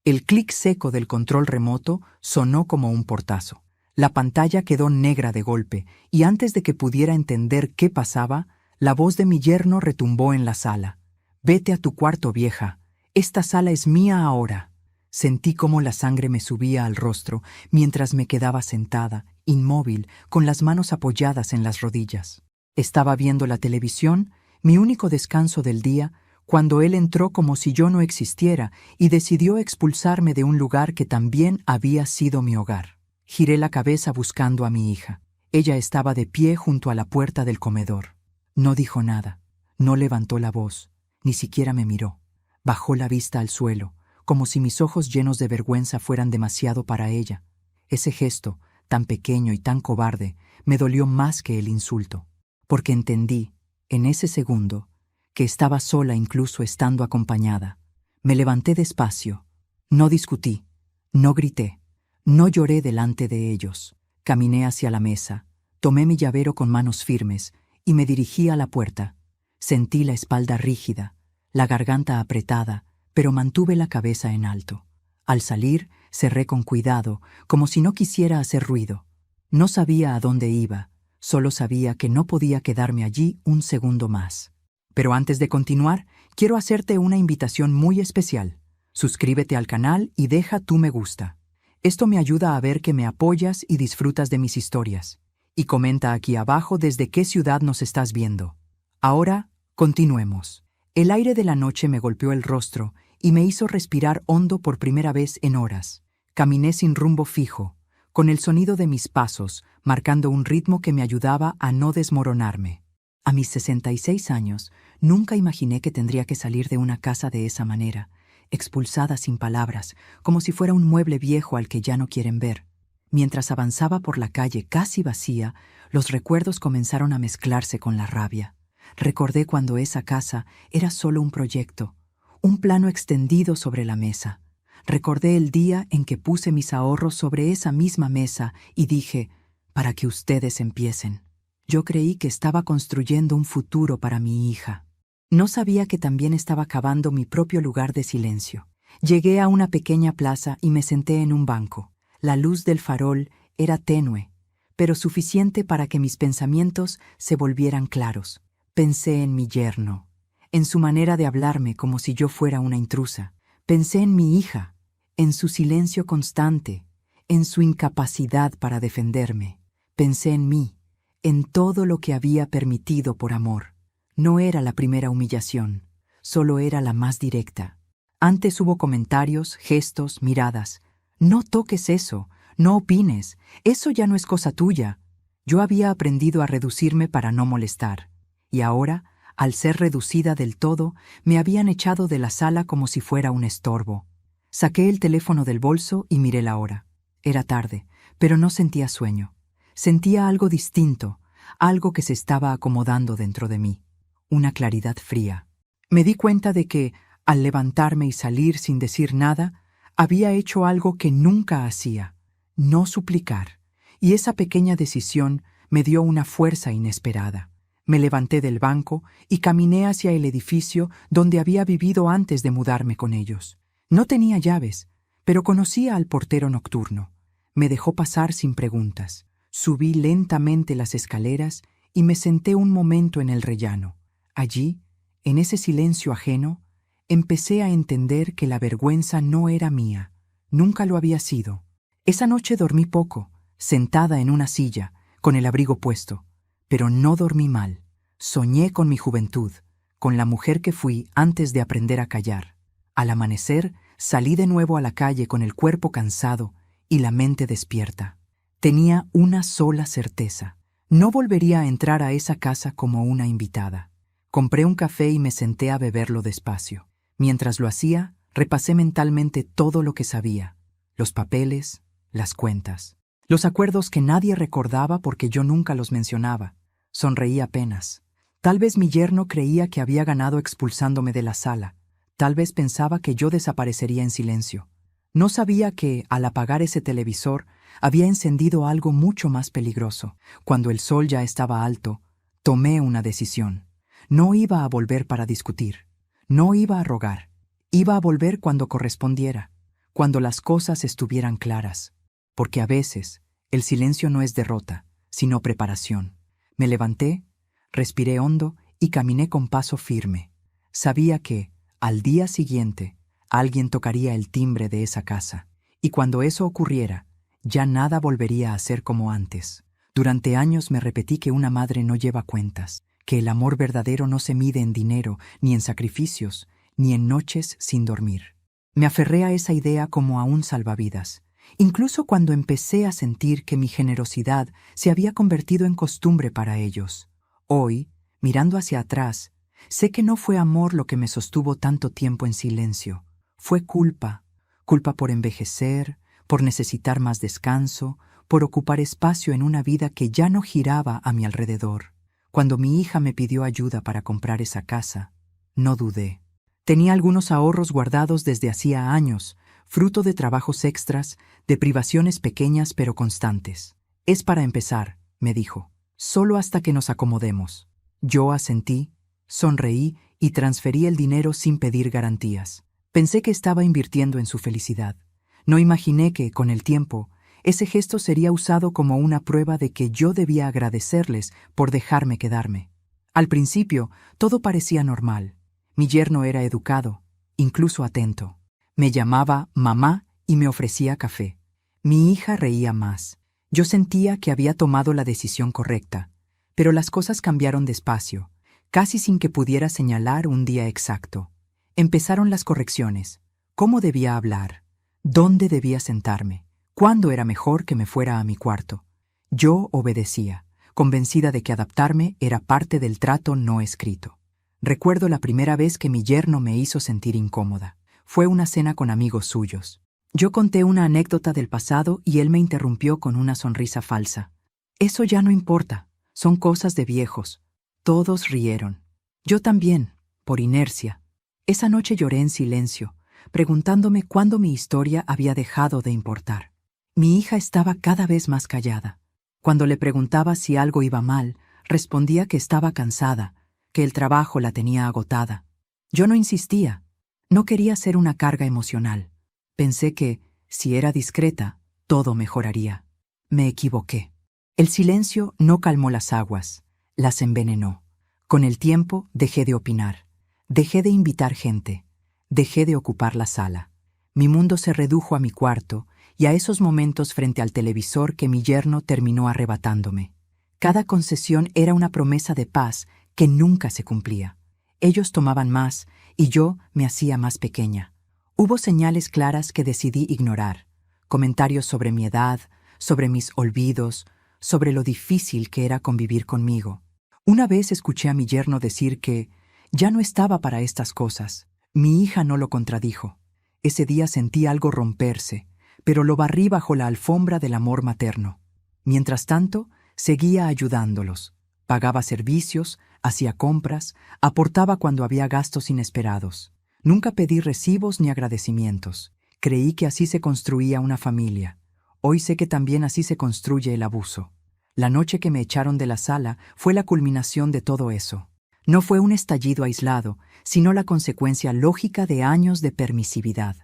El clic seco del control remoto sonó como un portazo. La pantalla quedó negra de golpe, y antes de que pudiera entender qué pasaba, la voz de mi yerno retumbó en la sala. «Vete a tu cuarto, vieja. Esta sala es mía ahora». Sentí cómo la sangre me subía al rostro mientras me quedaba sentada, inmóvil, con las manos apoyadas en las rodillas. Estaba viendo la televisión, mi único descanso del día, cuando él entró como si yo no existiera y decidió expulsarme de un lugar que también había sido mi hogar. Giré la cabeza buscando a mi hija. Ella estaba de pie junto a la puerta del comedor. No dijo nada, no levantó la voz, ni siquiera me miró. Bajó la vista al suelo, como si mis ojos llenos de vergüenza fueran demasiado para ella. Ese gesto, tan pequeño y tan cobarde, me dolió más que el insulto, porque entendí, en ese segundo, que estaba sola incluso estando acompañada. Me levanté despacio. No discutí, no grité, no lloré delante de ellos. Caminé hacia la mesa, tomé mi llavero con manos firmes y me dirigí a la puerta. Sentí la espalda rígida, la garganta apretada, pero mantuve la cabeza en alto. Al salir, cerré con cuidado, como si no quisiera hacer ruido. No sabía a dónde iba, solo sabía que no podía quedarme allí un segundo más. Pero antes de continuar, quiero hacerte una invitación muy especial. Suscríbete al canal y deja tu me gusta. Esto me ayuda a ver que me apoyas y disfrutas de mis historias. Y comenta aquí abajo desde qué ciudad nos estás viendo. Ahora, continuemos. El aire de la noche me golpeó el rostro y me hizo respirar hondo por primera vez en horas. Caminé sin rumbo fijo, con el sonido de mis pasos, marcando un ritmo que me ayudaba a no desmoronarme. A mis 66 años, nunca imaginé que tendría que salir de una casa de esa manera, expulsada sin palabras, como si fuera un mueble viejo al que ya no quieren ver. Mientras avanzaba por la calle casi vacía, los recuerdos comenzaron a mezclarse con la rabia. Recordé cuando esa casa era solo un proyecto, un plano extendido sobre la mesa. Recordé el día en que puse mis ahorros sobre esa misma mesa y dije, para que ustedes empiecen. Yo creí que estaba construyendo un futuro para mi hija. No sabía que también estaba cavando mi propio lugar de silencio. Llegué a una pequeña plaza y me senté en un banco. La luz del farol era tenue, pero suficiente para que mis pensamientos se volvieran claros. Pensé en mi yerno, en su manera de hablarme como si yo fuera una intrusa. Pensé en mi hija, en su silencio constante, en su incapacidad para defenderme. Pensé en mí, en todo lo que había permitido por amor. No era la primera humillación, solo era la más directa. Antes hubo comentarios, gestos, miradas. No toques eso, no opines, eso ya no es cosa tuya. Yo había aprendido a reducirme para no molestar. Y ahora, al ser reducida del todo, me habían echado de la sala como si fuera un estorbo. Saqué el teléfono del bolso y miré la hora. Era tarde, pero no sentía sueño. Sentía algo distinto, algo que se estaba acomodando dentro de mí. Una claridad fría. Me di cuenta de que, al levantarme y salir sin decir nada, había hecho algo que nunca hacía, no suplicar. Y esa pequeña decisión me dio una fuerza inesperada. Me levanté del banco y caminé hacia el edificio donde había vivido antes de mudarme con ellos. No tenía llaves, pero conocía al portero nocturno. Me dejó pasar sin preguntas. Subí lentamente las escaleras y me senté un momento en el rellano. Allí, en ese silencio ajeno, empecé a entender que la vergüenza no era mía. Nunca lo había sido. Esa noche dormí poco, sentada en una silla, con el abrigo puesto. Pero no dormí mal. Soñé con mi juventud, con la mujer que fui antes de aprender a callar. Al amanecer, salí de nuevo a la calle con el cuerpo cansado y la mente despierta. Tenía una sola certeza. No volvería a entrar a esa casa como una invitada. Compré un café y me senté a beberlo despacio. Mientras lo hacía, repasé mentalmente todo lo que sabía. Los papeles, las cuentas. Los acuerdos que nadie recordaba porque yo nunca los mencionaba. Sonreí apenas. Tal vez mi yerno creía que había ganado expulsándome de la sala. Tal vez pensaba que yo desaparecería en silencio. No sabía que, al apagar ese televisor, había encendido algo mucho más peligroso. Cuando el sol ya estaba alto, tomé una decisión. No iba a volver para discutir. No iba a rogar. Iba a volver cuando correspondiera. cuando las cosas estuvieran claras, porque a veces el silencio no es derrota, sino preparación. Me levanté, respiré hondo y caminé con paso firme. Sabía que, al día siguiente, alguien tocaría el timbre de esa casa, y cuando eso ocurriera, ya nada volvería a ser como antes. Durante años me repetí que una madre no lleva cuentas, que el amor verdadero no se mide en dinero, ni en sacrificios, ni en noches sin dormir. Me aferré a esa idea como a un salvavidas, incluso cuando empecé a sentir que mi generosidad se había convertido en costumbre para ellos. Hoy, mirando hacia atrás, sé que no fue amor lo que me sostuvo tanto tiempo en silencio. Fue culpa por envejecer, por necesitar más descanso, por ocupar espacio en una vida que ya no giraba a mi alrededor. Cuando mi hija me pidió ayuda para comprar esa casa, no dudé. Tenía algunos ahorros guardados desde hacía años, fruto de trabajos extras, de privaciones pequeñas pero constantes. Es para empezar, me dijo, solo hasta que nos acomodemos. Yo asentí, sonreí y transferí el dinero sin pedir garantías. Pensé que estaba invirtiendo en su felicidad. No imaginé que, con el tiempo, ese gesto sería usado como una prueba de que yo debía agradecerles por dejarme quedarme. Al principio, todo parecía normal. Mi yerno era educado, incluso atento. Me llamaba mamá y me ofrecía café. Mi hija reía más. Yo sentía que había tomado la decisión correcta, pero las cosas cambiaron despacio, casi sin que pudiera señalar un día exacto. Empezaron las correcciones. ¿Cómo debía hablar? ¿Dónde debía sentarme? ¿Cuándo era mejor que me fuera a mi cuarto? Yo obedecía, convencida de que adaptarme era parte del trato no escrito. Recuerdo la primera vez que mi yerno me hizo sentir incómoda. Fue una cena con amigos suyos. Yo conté una anécdota del pasado y él me interrumpió con una sonrisa falsa. Eso ya no importa, son cosas de viejos. Todos rieron. Yo también, por inercia. Esa noche lloré en silencio, preguntándome cuándo mi historia había dejado de importar. Mi hija estaba cada vez más callada. Cuando le preguntaba si algo iba mal, respondía que estaba cansada, que el trabajo la tenía agotada. Yo no insistía. No quería ser una carga emocional. Pensé que, si era discreta, todo mejoraría. Me equivoqué. El silencio no calmó las aguas, las envenenó. Con el tiempo dejé de opinar. Dejé de invitar gente. Dejé de ocupar la sala. Mi mundo se redujo a mi cuarto y a esos momentos frente al televisor que mi yerno terminó arrebatándome. Cada concesión era una promesa de paz que nunca se cumplía. Ellos tomaban más y yo me hacía más pequeña. Hubo señales claras que decidí ignorar. Comentarios sobre mi edad, sobre mis olvidos, sobre lo difícil que era convivir conmigo. Una vez escuché a mi yerno decir que ya no estaba para estas cosas. Mi hija no lo contradijo. Ese día sentí algo romperse, pero lo barrí bajo la alfombra del amor materno. Mientras tanto, seguía ayudándolos. Pagaba servicios, hacía compras, aportaba cuando había gastos inesperados. Nunca pedí recibos ni agradecimientos. Creí que así se construía una familia. Hoy sé que también así se construye el abuso. La noche que me echaron de la sala fue la culminación de todo eso. No fue un estallido aislado, sino la consecuencia lógica de años de permisividad.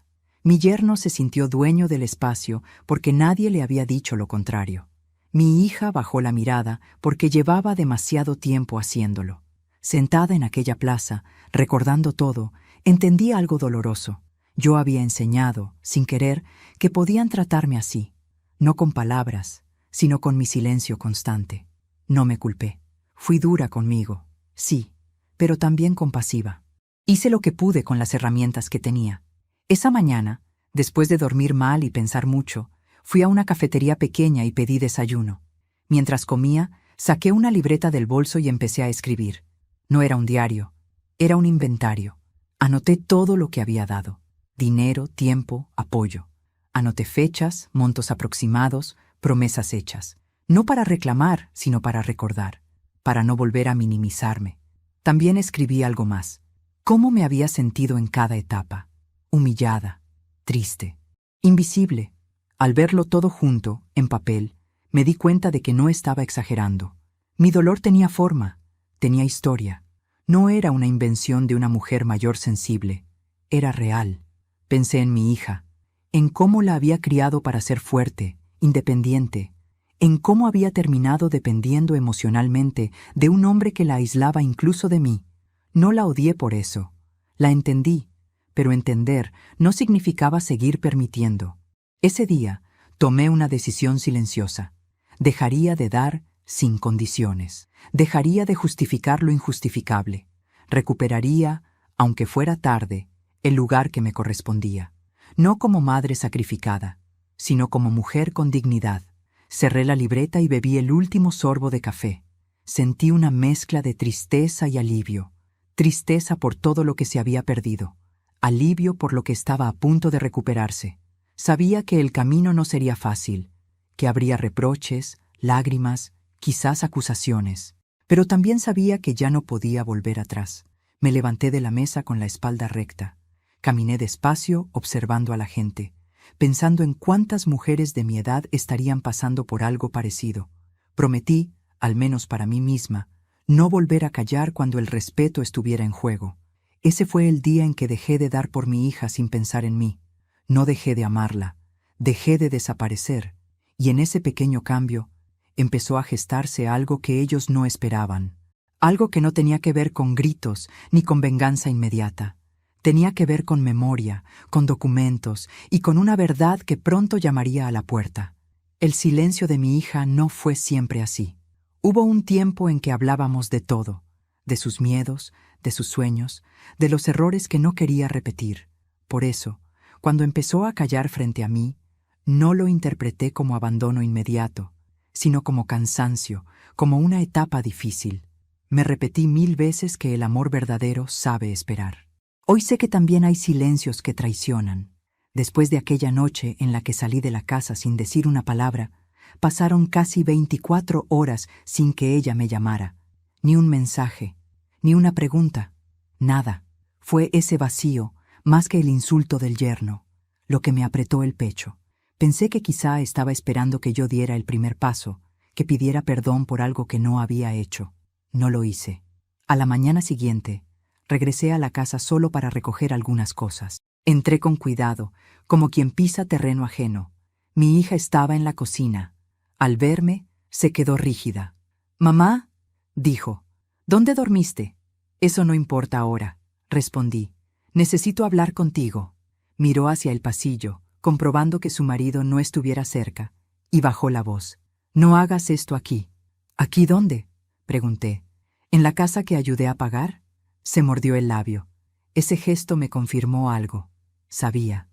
Mi yerno se sintió dueño del espacio porque nadie le había dicho lo contrario. Mi hija bajó la mirada porque llevaba demasiado tiempo haciéndolo. Sentada en aquella plaza, recordando todo, entendí algo doloroso. Yo había enseñado, sin querer, que podían tratarme así, no con palabras, sino con mi silencio constante. No me culpé. Fui dura conmigo, sí, pero también compasiva. Hice lo que pude con las herramientas que tenía. Esa mañana, después de dormir mal y pensar mucho, fui a una cafetería pequeña y pedí desayuno. Mientras comía, saqué una libreta del bolso y empecé a escribir. No era un diario, era un inventario. Anoté todo lo que había dado: dinero, tiempo, apoyo. Anoté fechas, montos aproximados, promesas hechas. No para reclamar, sino para recordar, para no volver a minimizarme. También escribí algo más. ¿Cómo me había sentido en cada etapa? Humillada, triste, invisible. Al verlo todo junto, en papel, me di cuenta de que no estaba exagerando. Mi dolor tenía forma, tenía historia. No era una invención de una mujer mayor sensible. Era real. Pensé en mi hija. en cómo la había criado para ser fuerte, independiente, en cómo había terminado dependiendo emocionalmente de un hombre que la aislaba incluso de mí. No la odié por eso. La entendí, pero entender no significaba seguir permitiendo. Ese día tomé una decisión silenciosa. Dejaría de dar sin condiciones. Dejaría de justificar lo injustificable. Recuperaría, aunque fuera tarde, el lugar que me correspondía. No como madre sacrificada, sino como mujer con dignidad. Cerré la libreta y bebí el último sorbo de café. Sentí una mezcla de tristeza y alivio. Tristeza por todo lo que se había perdido. Alivio por lo que estaba a punto de recuperarse. Sabía que el camino no sería fácil, que habría reproches, lágrimas, quizás acusaciones. Pero también sabía que ya no podía volver atrás. Me levanté de la mesa con la espalda recta. Caminé despacio, observando a la gente, pensando en cuántas mujeres de mi edad estarían pasando por algo parecido. Prometí, al menos para mí misma, no volver a callar cuando el respeto estuviera en juego. Ese fue el día en que dejé de dar por mi hija sin pensar en mí. No dejé de amarla, dejé de desaparecer, y en ese pequeño cambio empezó a gestarse algo que ellos no esperaban. Algo que no tenía que ver con gritos ni con venganza inmediata. Tenía que ver con memoria, con documentos y con una verdad que pronto llamaría a la puerta. El silencio de mi hija no fue siempre así. Hubo un tiempo en que hablábamos de todo, de sus miedos, de sus sueños, de los errores que no quería repetir. Por eso, cuando empezó a callar frente a mí, no lo interpreté como abandono inmediato, sino como cansancio, como una etapa difícil. Me repetí 1000 veces que el amor verdadero sabe esperar. Hoy sé que también hay silencios que traicionan. Después de aquella noche en la que salí de la casa sin decir una palabra, pasaron casi 24 horas sin que ella me llamara. Ni un mensaje, ni una pregunta, nada. Fue ese vacío, más que el insulto del yerno, lo que me apretó el pecho. Pensé que quizá estaba esperando que yo diera el primer paso, que pidiera perdón por algo que no había hecho. No lo hice. A la mañana siguiente, regresé a la casa solo para recoger algunas cosas. Entré con cuidado, como quien pisa terreno ajeno. Mi hija estaba en la cocina. Al verme, se quedó rígida. «Mamá», dijo, «¿dónde dormiste?» «Eso no importa ahora», respondí. «Necesito hablar contigo». Miró hacia el pasillo, comprobando que su marido no estuviera cerca, y bajó la voz. «No hagas esto aquí». «¿Aquí dónde?», pregunté. «¿En la casa que ayudé a pagar?». Se mordió el labio. Ese gesto me confirmó algo. Sabía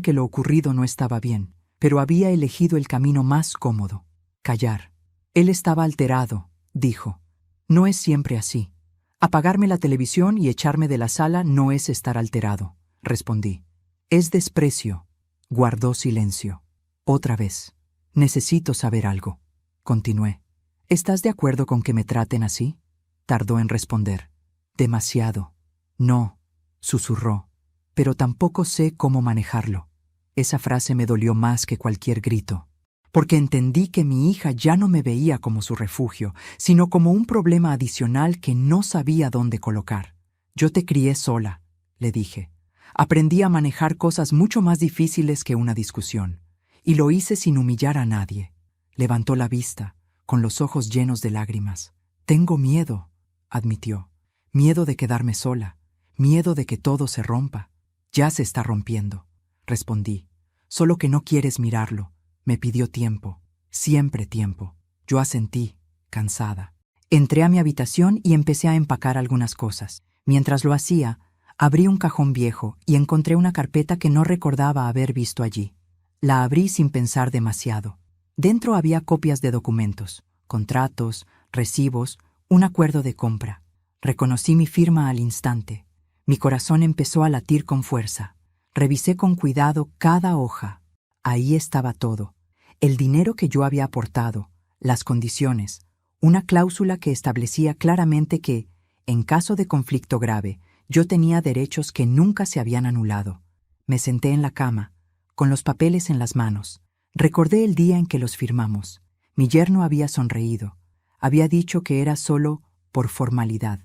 que lo ocurrido no estaba bien, pero había elegido el camino más cómodo: callar. Él estaba alterado, dijo. No es siempre así. Apagarme la televisión y echarme de la sala no es estar alterado, respondí. Es desprecio. Guardó silencio. Otra vez. Necesito saber algo. Continué. ¿Estás de acuerdo con que me traten así? Tardó en responder. Demasiado. No, susurró. Pero tampoco sé cómo manejarlo. Esa frase me dolió más que cualquier grito, porque entendí que mi hija ya no me veía como su refugio, sino como un problema adicional que no sabía dónde colocar. Yo te crié sola, le dije. Aprendí a manejar cosas mucho más difíciles que una discusión, y lo hice sin humillar a nadie. Levantó la vista, con los ojos llenos de lágrimas. Tengo miedo, admitió. Miedo de quedarme sola, miedo de que todo se rompa. Ya se está rompiendo, respondí. Solo que no quieres mirarlo. Me pidió tiempo, siempre tiempo. Yo asentí, cansada. Entré a mi habitación y empecé a empacar algunas cosas. Mientras lo hacía, abrí un cajón viejo y encontré una carpeta que no recordaba haber visto allí. La abrí sin pensar demasiado. Dentro había copias de documentos, contratos, recibos, un acuerdo de compra. Reconocí mi firma al instante. Mi corazón empezó a latir con fuerza. Revisé con cuidado cada hoja. Ahí estaba todo. El dinero que yo había aportado, las condiciones, una cláusula que establecía claramente que, en caso de conflicto grave, yo tenía derechos que nunca se habían anulado. Me senté en la cama, con los papeles en las manos. Recordé el día en que los firmamos. Mi yerno había sonreído. Había dicho que era solo por formalidad.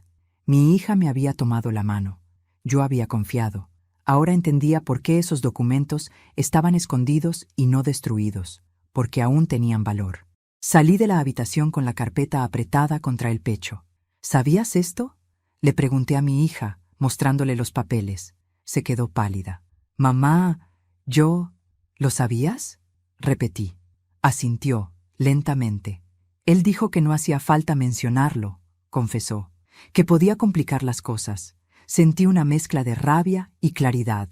Mi hija me había tomado la mano. Yo había confiado. Ahora entendía por qué esos documentos estaban escondidos y no destruidos, porque aún tenían valor. Salí de la habitación con la carpeta apretada contra el pecho. ¿Sabías esto?, le pregunté a mi hija, mostrándole los papeles. Se quedó pálida. Mamá, ¿lo sabías?, repetí. Asintió, lentamente. Él dijo que no hacía falta mencionarlo, confesó, que podía complicar las cosas. Sentí una mezcla de rabia y claridad.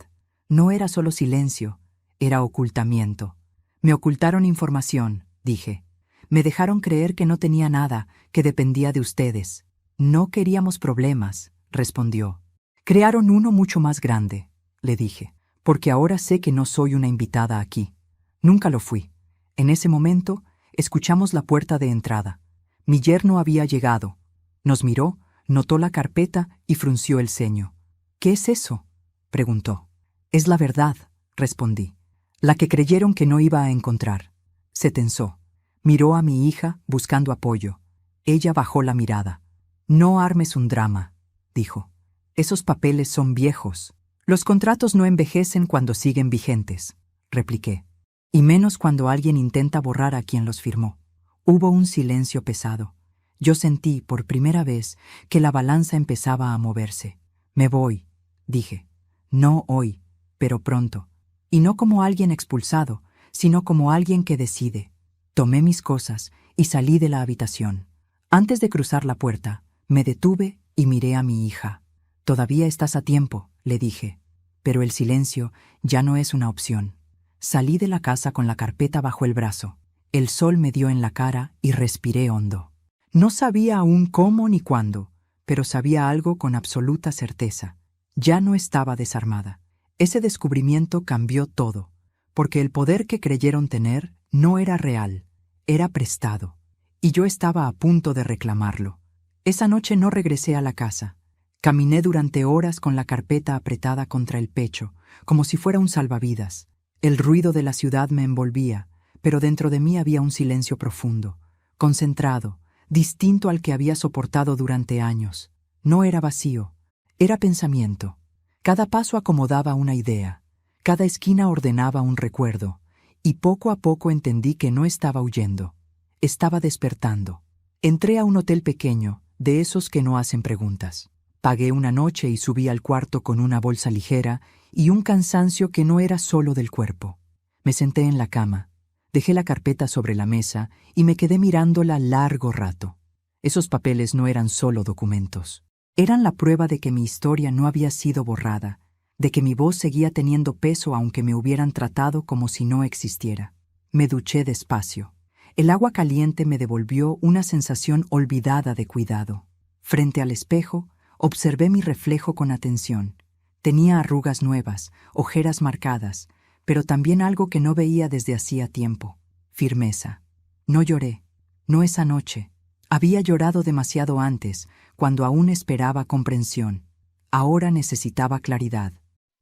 No era solo silencio, era ocultamiento. Me ocultaron información, dije. Me dejaron creer que no tenía nada, que dependía de ustedes. No queríamos problemas, respondió. Crearon uno mucho más grande, le dije, porque ahora sé que no soy una invitada aquí. Nunca lo fui. En ese momento, escuchamos la puerta de entrada. Mi yerno había llegado. Nos miró, notó la carpeta y frunció el ceño. ¿Qué es eso?, preguntó. Es la verdad, respondí. La que creyeron que no iba a encontrar. Se tensó. Miró a mi hija buscando apoyo. Ella bajó la mirada. No armes un drama, dijo. Esos papeles son viejos. Los contratos no envejecen cuando siguen vigentes, repliqué. Y menos cuando alguien intenta borrar a quien los firmó. Hubo un silencio pesado. Yo sentí, por primera vez, que la balanza empezaba a moverse. Me voy, dije. No hoy, pero pronto. Y no como alguien expulsado, sino como alguien que decide. Tomé mis cosas y salí de la habitación. Antes de cruzar la puerta, me detuve y miré a mi hija. Todavía estás a tiempo, le dije. Pero el silencio ya no es una opción. Salí de la casa con la carpeta bajo el brazo. El sol me dio en la cara y respiré hondo. No sabía aún cómo ni cuándo, pero sabía algo con absoluta certeza. Ya no estaba desarmada. Ese descubrimiento cambió todo, porque el poder que creyeron tener no era real, era prestado, y yo estaba a punto de reclamarlo. Esa noche no regresé a la casa. Caminé durante horas con la carpeta apretada contra el pecho, como si fuera un salvavidas. El ruido de la ciudad me envolvía, pero dentro de mí había un silencio profundo, concentrado, distinto al que había soportado durante años. No era vacío, era pensamiento. Cada paso acomodaba una idea, cada esquina ordenaba un recuerdo, y poco a poco entendí que no estaba huyendo, estaba despertando. Entré a un hotel pequeño, de esos que no hacen preguntas. Pagué una noche y subí al cuarto con una bolsa ligera y un cansancio que no era solo del cuerpo. Me senté en la cama, dejé la carpeta sobre la mesa y me quedé mirándola largo rato. Esos papeles no eran solo documentos. Eran la prueba de que mi historia no había sido borrada, de que mi voz seguía teniendo peso aunque me hubieran tratado como si no existiera. Me duché despacio. El agua caliente me devolvió una sensación olvidada de cuidado. Frente al espejo, observé mi reflejo con atención. Tenía arrugas nuevas, ojeras marcadas, pero también algo que no veía desde hacía tiempo: firmeza. No lloré, no esa noche. Había llorado demasiado antes, cuando aún esperaba comprensión. Ahora necesitaba claridad.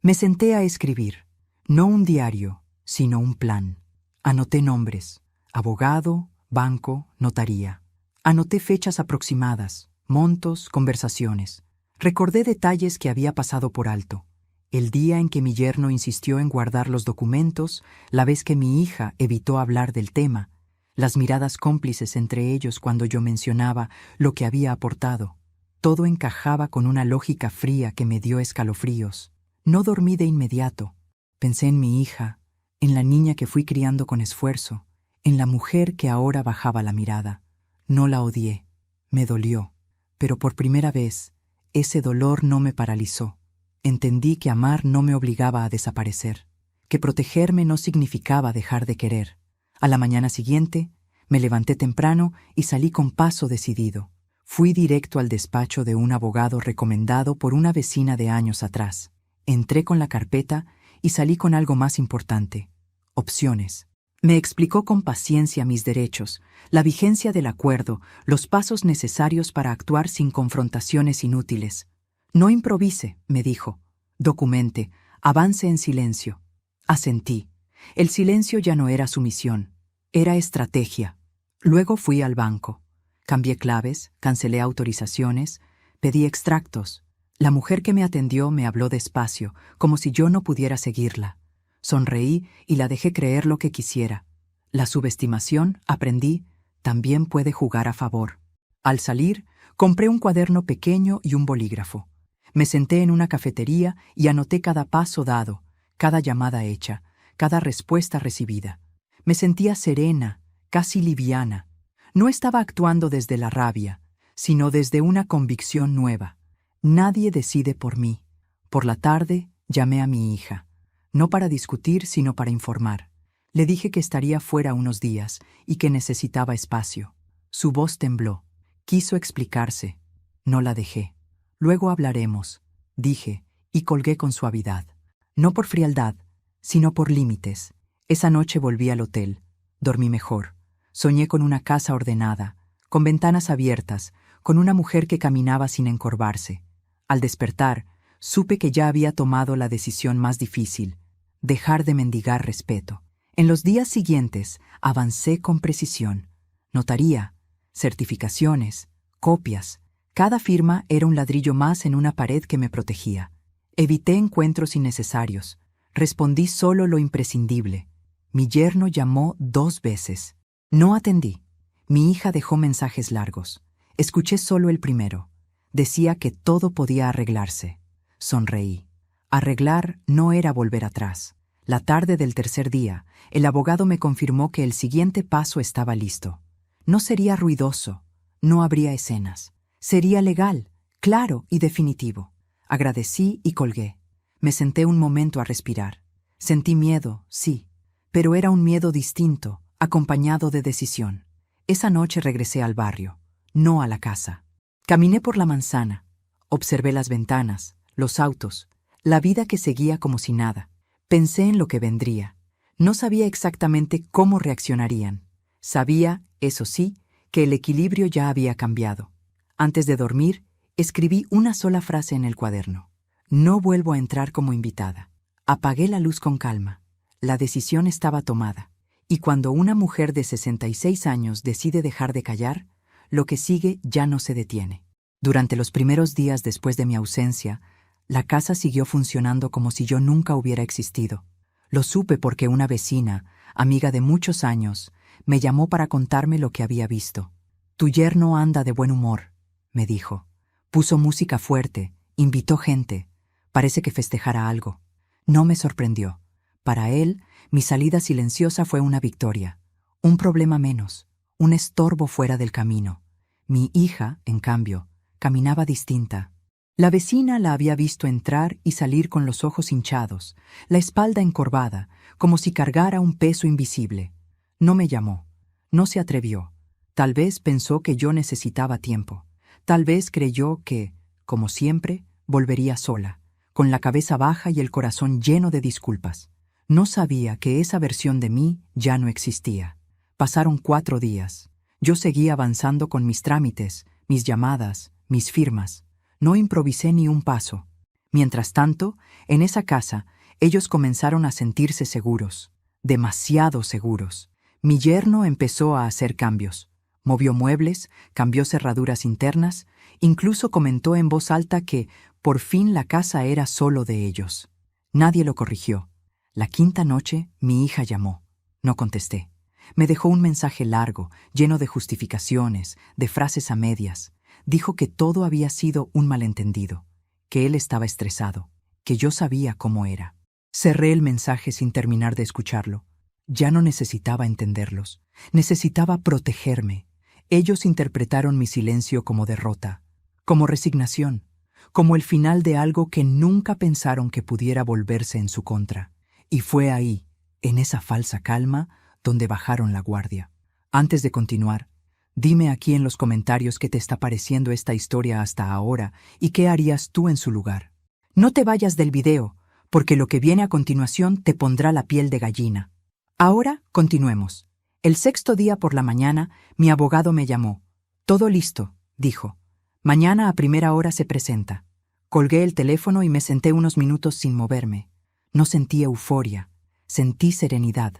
Me senté a escribir, no un diario, sino un plan. Anoté nombres: abogado, banco, notaría. Anoté fechas aproximadas, montos, conversaciones. Recordé detalles que había pasado por alto. El día en que mi yerno insistió en guardar los documentos, la vez que mi hija evitó hablar del tema, las miradas cómplices entre ellos cuando yo mencionaba lo que había aportado. Todo encajaba con una lógica fría que me dio escalofríos. No dormí de inmediato. Pensé en mi hija, en la niña que fui criando con esfuerzo, en la mujer que ahora bajaba la mirada. No la odié, me dolió, pero por primera vez, ese dolor no me paralizó. Entendí que amar no me obligaba a desaparecer, que protegerme no significaba dejar de querer. A la mañana siguiente, me levanté temprano y salí con paso decidido. Fui directo al despacho de un abogado recomendado por una vecina de años atrás. Entré con la carpeta y salí con algo más importante: opciones. Me explicó con paciencia mis derechos, la vigencia del acuerdo, los pasos necesarios para actuar sin confrontaciones inútiles. No improvise, me dijo. Documente, avance en silencio. Asentí. El silencio ya no era sumisión, era estrategia. Luego fui al banco. Cambié claves, cancelé autorizaciones, pedí extractos. La mujer que me atendió me habló despacio, como si yo no pudiera seguirla. Sonreí y la dejé creer lo que quisiera. La subestimación, aprendí, también puede jugar a favor. Al salir, compré un cuaderno pequeño y un bolígrafo. Me senté en una cafetería y anoté cada paso dado, cada llamada hecha, cada respuesta recibida. Me sentía serena, casi liviana. No estaba actuando desde la rabia, sino desde una convicción nueva. Nadie decide por mí. Por la tarde, llamé a mi hija. No para discutir, sino para informar. Le dije que estaría fuera unos días y que necesitaba espacio. Su voz tembló. Quiso explicarse. No la dejé. Luego hablaremos, dije, y colgué con suavidad. No por frialdad, sino por límites. Esa noche volví al hotel. Dormí mejor. Soñé con una casa ordenada, con ventanas abiertas, con una mujer que caminaba sin encorvarse. Al despertar, supe que ya había tomado la decisión más difícil, dejar de mendigar respeto. En los días siguientes, avancé con precisión. Notaría, certificaciones, copias. Cada firma era un ladrillo más en una pared que me protegía. Evité encuentros innecesarios. Respondí solo lo imprescindible. Mi yerno llamó 2 veces. No atendí. Mi hija dejó mensajes largos. Escuché solo el primero. Decía que todo podía arreglarse. Sonreí. Arreglar no era volver atrás. La tarde del tercer día, el abogado me confirmó que el siguiente paso estaba listo. No sería ruidoso, no habría escenas. Sería legal, claro y definitivo. Agradecí y colgué. Me senté un momento a respirar. Sentí miedo, sí, pero era un miedo distinto, acompañado de decisión. Esa noche regresé al barrio, no a la casa. Caminé por la manzana, observé las ventanas, los autos, la vida que seguía como si nada. Pensé en lo que vendría. No sabía exactamente cómo reaccionarían. Sabía, eso sí, que el equilibrio ya había cambiado. Antes de dormir, escribí una sola frase en el cuaderno. No vuelvo a entrar como invitada. Apagué la luz con calma. La decisión estaba tomada. Y cuando una mujer de 66 años decide dejar de callar, lo que sigue ya no se detiene. Durante los primeros días después de mi ausencia, la casa siguió funcionando como si yo nunca hubiera existido. Lo supe porque una vecina, amiga de muchos años, me llamó para contarme lo que había visto. Tu yerno anda de buen humor, me dijo. Puso música fuerte, invitó gente. Parece que festejara algo. No me sorprendió. Para él, mi salida silenciosa fue una victoria. Un problema menos, un estorbo fuera del camino. Mi hija, en cambio, caminaba distinta. La vecina la había visto entrar y salir con los ojos hinchados, la espalda encorvada, como si cargara un peso invisible. No me llamó. No se atrevió. Tal vez pensó que yo necesitaba tiempo. Tal vez creyó que, como siempre, volvería sola, con la cabeza baja y el corazón lleno de disculpas. No sabía que esa versión de mí ya no existía. Pasaron 4 días. Yo seguía avanzando con mis trámites, mis llamadas, mis firmas. No improvisé ni un paso. Mientras tanto, en esa casa, ellos comenzaron a sentirse seguros, demasiado seguros. Mi yerno empezó a hacer cambios. Movió muebles, cambió cerraduras internas, incluso comentó en voz alta que, por fin, la casa era solo de ellos. Nadie lo corrigió. La 5ª noche, mi hija llamó. No contesté. Me dejó un mensaje largo, lleno de justificaciones, de frases a medias. Dijo que todo había sido un malentendido, que él estaba estresado, que yo sabía cómo era. Cerré el mensaje sin terminar de escucharlo. Ya no necesitaba entenderlos. Necesitaba protegerme. Ellos interpretaron mi silencio como derrota, como resignación, como el final de algo que nunca pensaron que pudiera volverse en su contra. Y fue ahí, en esa falsa calma, donde bajaron la guardia. Antes de continuar, dime aquí en los comentarios qué te está pareciendo esta historia hasta ahora y qué harías tú en su lugar. No te vayas del video, porque lo que viene a continuación te pondrá la piel de gallina. Ahora continuemos. El 6º día por la mañana, mi abogado me llamó. Todo listo, dijo. Mañana a primera hora se presenta. Colgué el teléfono y me senté unos minutos sin moverme. No sentí euforia, sentí serenidad.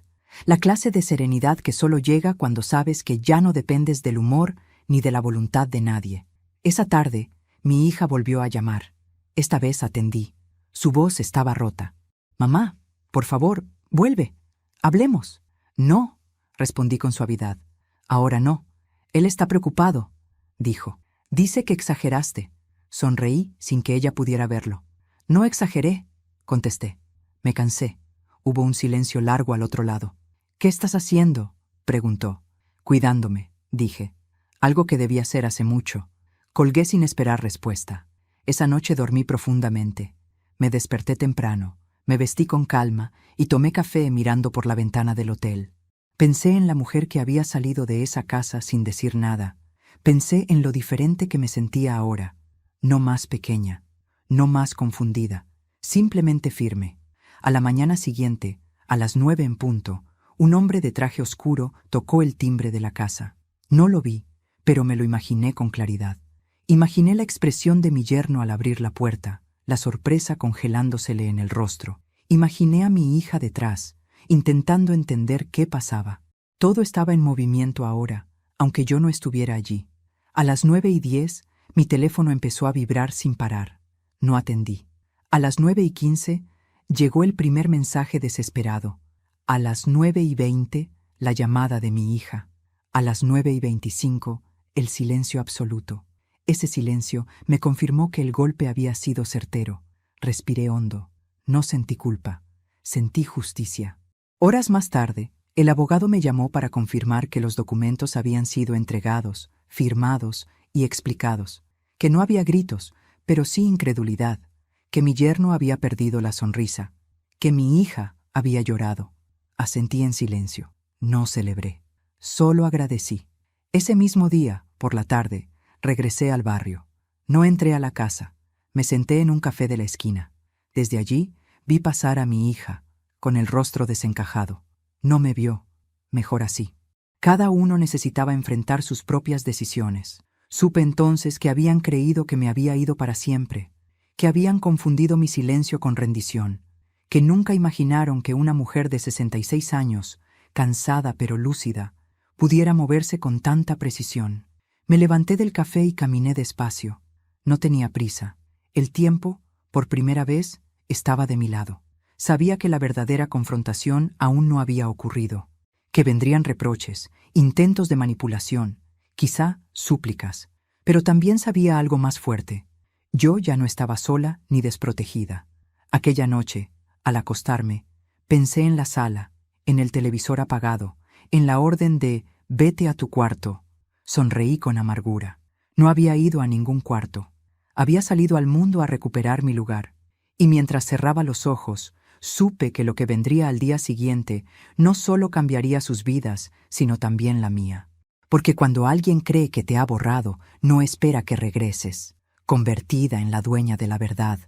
La clase de serenidad que solo llega cuando sabes que ya no dependes del humor ni de la voluntad de nadie. Esa tarde, mi hija volvió a llamar. Esta vez atendí. Su voz estaba rota. «Mamá, por favor, vuelve. Hablemos». «No», respondí con suavidad. «Ahora no. Él está preocupado», dijo. «Dice que exageraste». Sonreí sin que ella pudiera verlo. «No exageré», contesté. Me cansé. Hubo un silencio largo al otro lado. «¿Qué estás haciendo?», preguntó. «Cuidándome», dije. Algo que debía hacer hace mucho. Colgué sin esperar respuesta. Esa noche dormí profundamente. Me desperté temprano, me vestí con calma y tomé café mirando por la ventana del hotel. Pensé en la mujer que había salido de esa casa sin decir nada. Pensé en lo diferente que me sentía ahora. No más pequeña, no más confundida, simplemente firme. A la mañana siguiente, a las 9 en punto, un hombre de traje oscuro tocó el timbre de la casa. No lo vi, pero me lo imaginé con claridad. Imaginé la expresión de mi yerno al abrir la puerta, la sorpresa congelándosele en el rostro. Imaginé a mi hija detrás, intentando entender qué pasaba. Todo estaba en movimiento ahora, aunque yo no estuviera allí. A las 9:10, mi teléfono empezó a vibrar sin parar. No atendí. A las 9:15, llegó el primer mensaje desesperado. A las 9:20, la llamada de mi hija. A las 9:25, el silencio absoluto. Ese silencio me confirmó que el golpe había sido certero. Respiré hondo. No sentí culpa. Sentí justicia. Horas más tarde, el abogado me llamó para confirmar que los documentos habían sido entregados, firmados y explicados. Que no había gritos, pero sí incredulidad. Que mi yerno había perdido la sonrisa. Que mi hija había llorado. Asentí en silencio. No celebré. Solo agradecí. Ese mismo día, por la tarde, regresé al barrio. No entré a la casa. Me senté en un café de la esquina. Desde allí vi pasar a mi hija, con el rostro desencajado. No me vio. Mejor así. Cada uno necesitaba enfrentar sus propias decisiones. Supe entonces que habían creído que me había ido para siempre, que habían confundido mi silencio con rendición, que nunca imaginaron que una mujer de 66 años, cansada pero lúcida, pudiera moverse con tanta precisión. Me levanté del café y caminé despacio. No tenía prisa. El tiempo, por primera vez, estaba de mi lado. Sabía que la verdadera confrontación aún no había ocurrido, que vendrían reproches, intentos de manipulación, quizá súplicas, pero también sabía algo más fuerte. Yo ya no estaba sola ni desprotegida. Aquella noche, al acostarme, pensé en la sala, en el televisor apagado, en la orden de «vete a tu cuarto». Sonreí con amargura. No había ido a ningún cuarto. Había salido al mundo a recuperar mi lugar. Y mientras cerraba los ojos, supe que lo que vendría al día siguiente no solo cambiaría sus vidas, sino también la mía. Porque cuando alguien cree que te ha borrado, no espera que regreses. Convertida en la dueña de la verdad.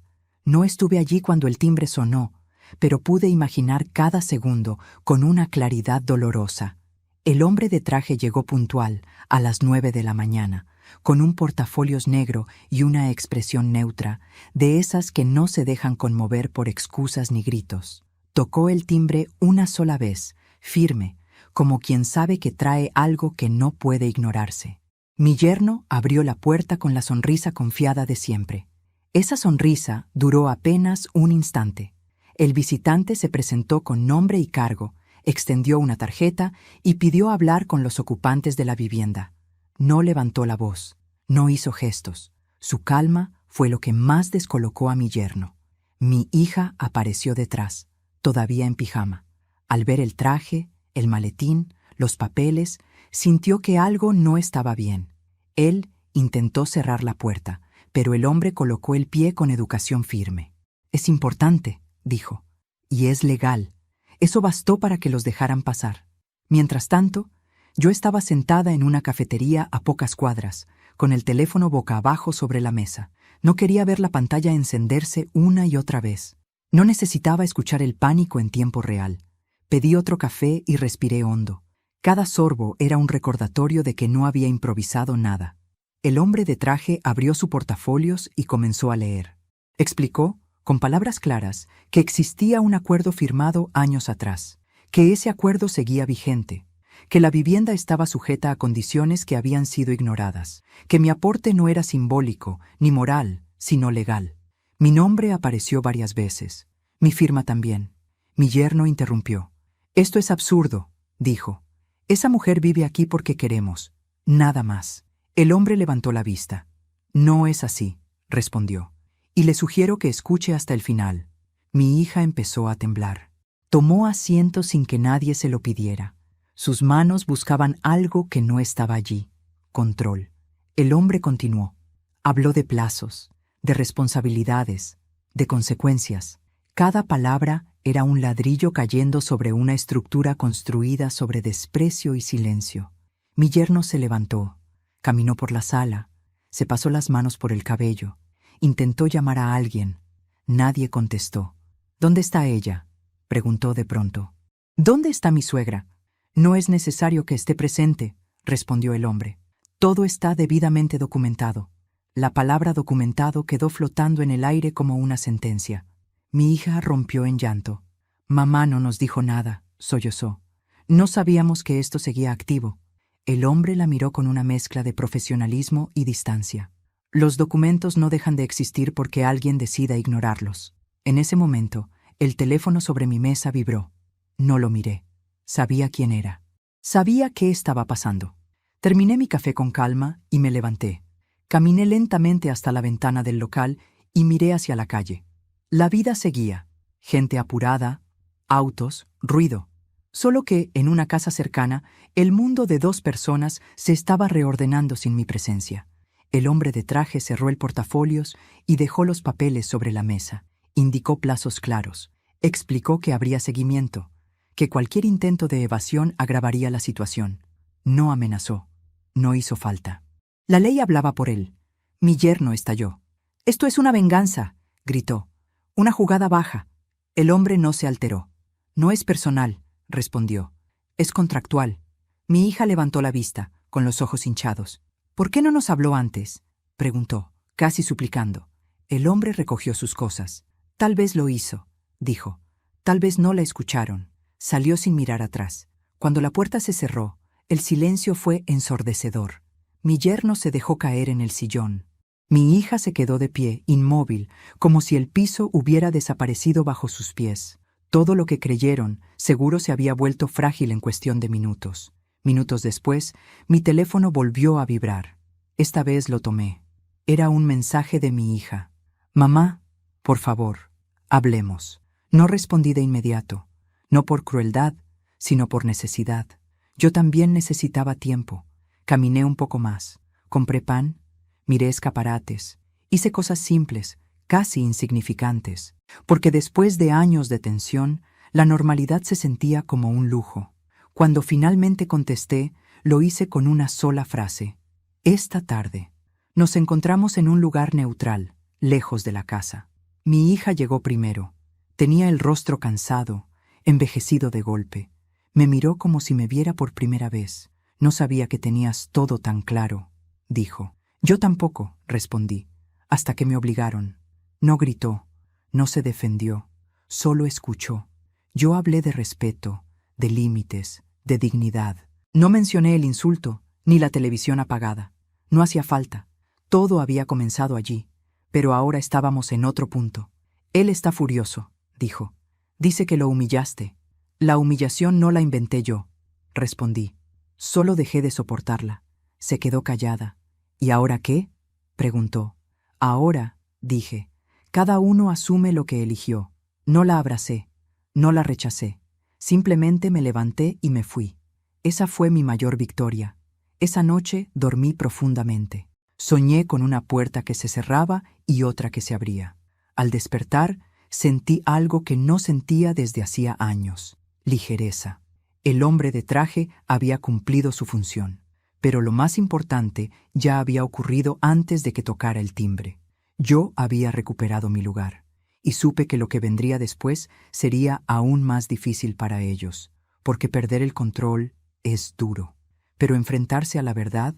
No estuve allí cuando el timbre sonó, pero pude imaginar cada segundo con una claridad dolorosa. El hombre de traje llegó puntual, a las 9 de la mañana, con un portafolios negro y una expresión neutra, de esas que no se dejan conmover por excusas ni gritos. Tocó el timbre una sola vez, firme, como quien sabe que trae algo que no puede ignorarse. Mi yerno abrió la puerta con la sonrisa confiada de siempre. Esa sonrisa duró apenas un instante. El visitante se presentó con nombre y cargo, extendió una tarjeta y pidió hablar con los ocupantes de la vivienda. No levantó la voz, no hizo gestos. Su calma fue lo que más descolocó a mi yerno. Mi hija apareció detrás, todavía en pijama. Al ver el traje, el maletín, los papeles, sintió que algo no estaba bien. Él intentó cerrar la puerta, pero el hombre colocó el pie con educación firme. «Es importante», dijo, «y es legal». Eso bastó para que los dejaran pasar. Mientras tanto, yo estaba sentada en una cafetería a pocas cuadras, con el teléfono boca abajo sobre la mesa. No quería ver la pantalla encenderse una y otra vez. No necesitaba escuchar el pánico en tiempo real. Pedí otro café y respiré hondo. Cada sorbo era un recordatorio de que no había improvisado nada. El hombre de traje abrió su portafolios y comenzó a leer. Explicó, con palabras claras, que existía un acuerdo firmado años atrás, que ese acuerdo seguía vigente, que la vivienda estaba sujeta a condiciones que habían sido ignoradas, que mi aporte no era simbólico ni moral, sino legal. Mi nombre apareció varias veces. Mi firma también. Mi yerno interrumpió. Esto es absurdo, dijo. Esa mujer vive aquí porque queremos. Nada más. El hombre levantó la vista. No es así, respondió. Y le sugiero que escuche hasta el final. Mi hija empezó a temblar. Tomó asiento sin que nadie se lo pidiera. Sus manos buscaban algo que no estaba allí. Control. El hombre continuó. Habló de plazos, de responsabilidades, de consecuencias. Cada palabra era un ladrillo cayendo sobre una estructura construida sobre desprecio y silencio. Mi yerno se levantó, caminó por la sala, se pasó las manos por el cabello, intentó llamar a alguien. Nadie contestó. ¿Dónde está ella?, preguntó de pronto. ¿Dónde está mi suegra? No es necesario que esté presente, respondió el hombre. Todo está debidamente documentado. La palabra documentado quedó flotando en el aire como una sentencia. Mi hija rompió en llanto. Mamá no nos dijo nada, sollozó. No sabíamos que esto seguía activo. El hombre la miró con una mezcla de profesionalismo y distancia. Los documentos no dejan de existir porque alguien decida ignorarlos. En ese momento, el teléfono sobre mi mesa vibró. No lo miré. Sabía quién era. Sabía qué estaba pasando. Terminé mi café con calma y me levanté. Caminé lentamente hasta la ventana del local y miré hacia la calle. La vida seguía. Gente apurada, autos, ruido. Solo que, en una casa cercana, el mundo de dos personas se estaba reordenando sin mi presencia. El hombre de traje cerró el portafolios y dejó los papeles sobre la mesa. Indicó plazos claros. Explicó que habría seguimiento, que cualquier intento de evasión agravaría la situación. No amenazó. No hizo falta. La ley hablaba por él. Mi yerno estalló. «Esto es una venganza», gritó. «Una jugada baja». El hombre no se alteró. «No es personal», respondió. «Es contractual». Mi hija levantó la vista, con los ojos hinchados. «¿Por qué no nos habló antes?», preguntó, casi suplicando. El hombre recogió sus cosas. «Tal vez lo hizo», dijo. «Tal vez no la escucharon». Salió sin mirar atrás. Cuando la puerta se cerró, el silencio fue ensordecedor. Mi yerno se dejó caer en el sillón. Mi hija se quedó de pie, inmóvil, como si el piso hubiera desaparecido bajo sus pies. Todo lo que creyeron, seguro se había vuelto frágil en cuestión de minutos. Minutos después, mi teléfono volvió a vibrar. Esta vez lo tomé. Era un mensaje de mi hija. «Mamá, por favor, hablemos». No respondí de inmediato. No por crueldad, sino por necesidad. Yo también necesitaba tiempo. Caminé un poco más. Compré pan, miré escaparates, hice cosas simples, casi insignificantes, porque después de años de tensión, la normalidad se sentía como un lujo. Cuando finalmente contesté, lo hice con una sola frase. «Esta tarde». Nos encontramos en un lugar neutral, lejos de la casa. Mi hija llegó primero. Tenía el rostro cansado, envejecido de golpe. Me miró como si me viera por primera vez. «No sabía que tenías todo tan claro», dijo. «Yo tampoco», respondí, hasta que me obligaron. No gritó, no se defendió, solo escuchó. Yo hablé de respeto, de límites, de dignidad. No mencioné el insulto, ni la televisión apagada. No hacía falta. Todo había comenzado allí, pero ahora estábamos en otro punto. «Él está furioso», dijo. «Dice que lo humillaste». «La humillación no la inventé yo», respondí. Solo dejé de soportarla. Se quedó callada. «¿Y ahora qué?», preguntó. «Ahora», dije, «cada uno asume lo que eligió». No la abracé, no la rechacé. Simplemente me levanté y me fui. Esa fue mi mayor victoria. Esa noche dormí profundamente. Soñé con una puerta que se cerraba y otra que se abría. Al despertar, sentí algo que no sentía desde hacía años: ligereza. El hombre de traje había cumplido su función, pero lo más importante ya había ocurrido antes de que tocara el timbre. Yo había recuperado mi lugar, y supe que lo que vendría después sería aún más difícil para ellos, porque perder el control es duro, pero enfrentarse a la verdad